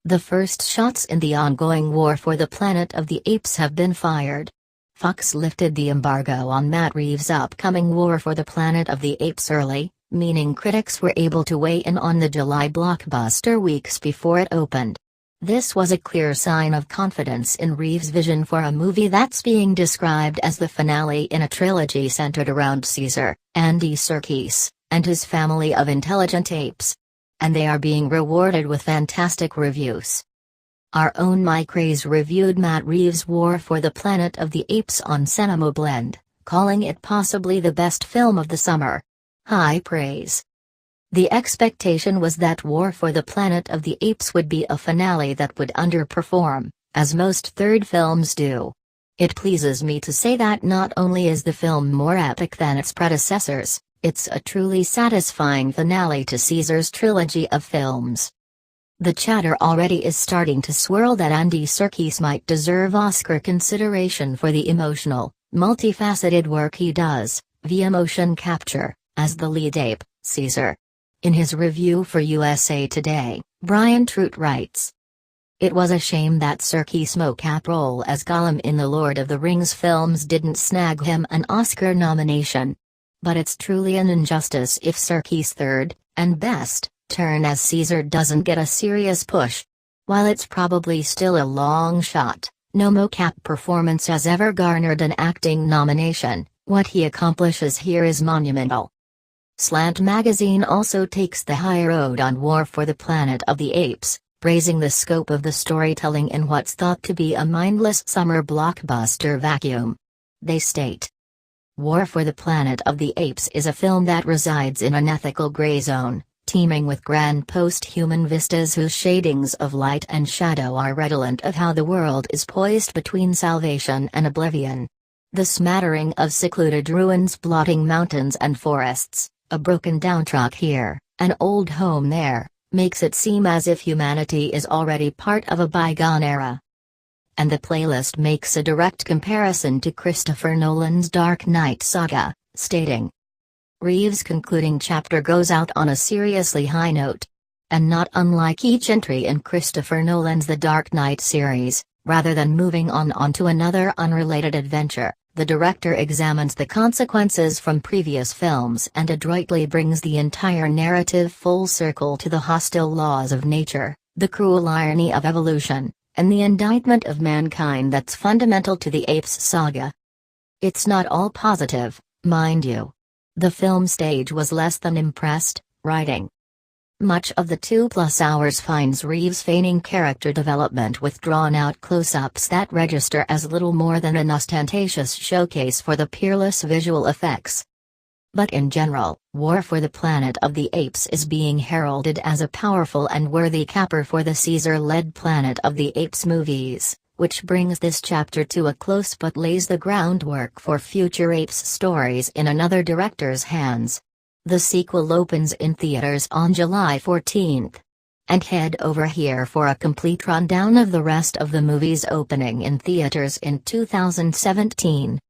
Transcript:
The first shots in the ongoing War for the Planet of the Apes have been fired. Fox lifted the embargo on Matt Reeves' upcoming War for the Planet of the Apes early, meaning critics were able to weigh in on the July blockbuster weeks before it opened. This was a clear sign of confidence in Reeves' vision for a movie that's being described as the finale in a trilogy centered around Caesar, Andy Serkis, and his family of intelligent apes. And they are being rewarded with fantastic reviews. Our own Mike Reyes reviewed Matt Reeves' War for the Planet of the Apes on Cinema Blend, calling it possibly the best film of the summer. High praise. The expectation was that War for the Planet of the Apes would be a finale that would underperform, as most third films do. It pleases me to say that not only is the film more epic than its predecessors, it's a truly satisfying finale to Caesar's trilogy of films. The chatter already is starting to swirl that Andy Serkis might deserve Oscar consideration for the emotional, multifaceted work he does, via motion capture, as the lead ape, Caesar. In his review for USA Today, Brian Trout writes, "It was a shame that Serkis' mocap role as Gollum in the Lord of the Rings films didn't snag him an Oscar nomination. But it's truly an injustice if Serkis' third, and best, turn as Caesar doesn't get a serious push. While it's probably still a long shot, no mocap performance has ever garnered an acting nomination. What he accomplishes here is monumental." Slant Magazine also takes the high road on War for the Planet of the Apes, praising the scope of the storytelling in what's thought to be a mindless summer blockbuster vacuum. They state, "War for the Planet of the Apes is a film that resides in an ethical gray zone, teeming with grand post-human vistas whose shadings of light and shadow are redolent of how the world is poised between salvation and oblivion. The smattering of secluded ruins blotting mountains and forests, a broken-down truck here, an old home there, makes it seem as if humanity is already part of a bygone era." And the playlist makes a direct comparison to Christopher Nolan's Dark Knight saga, stating, "Reeves' concluding chapter goes out on a seriously high note. And not unlike each entry in Christopher Nolan's The Dark Knight series, rather than moving on to another unrelated adventure, the director examines the consequences from previous films and adroitly brings the entire narrative full circle to the hostile laws of nature, the cruel irony of evolution, and the indictment of mankind that's fundamental to the Apes saga. It's not all positive, mind you. The film stage was less than impressed," writing. Much of the 2+ hours finds Reeves feigning character development with drawn-out close-ups that register as little more than an ostentatious showcase for the peerless visual effects. But in general, War for the Planet of the Apes is being heralded as a powerful and worthy capper for the Caesar-led Planet of the Apes movies, which brings this chapter to a close but lays the groundwork for future Apes stories in another director's hands. The sequel opens in theaters on July 14th. And head over here for a complete rundown of the rest of the movies opening in theaters in 2017.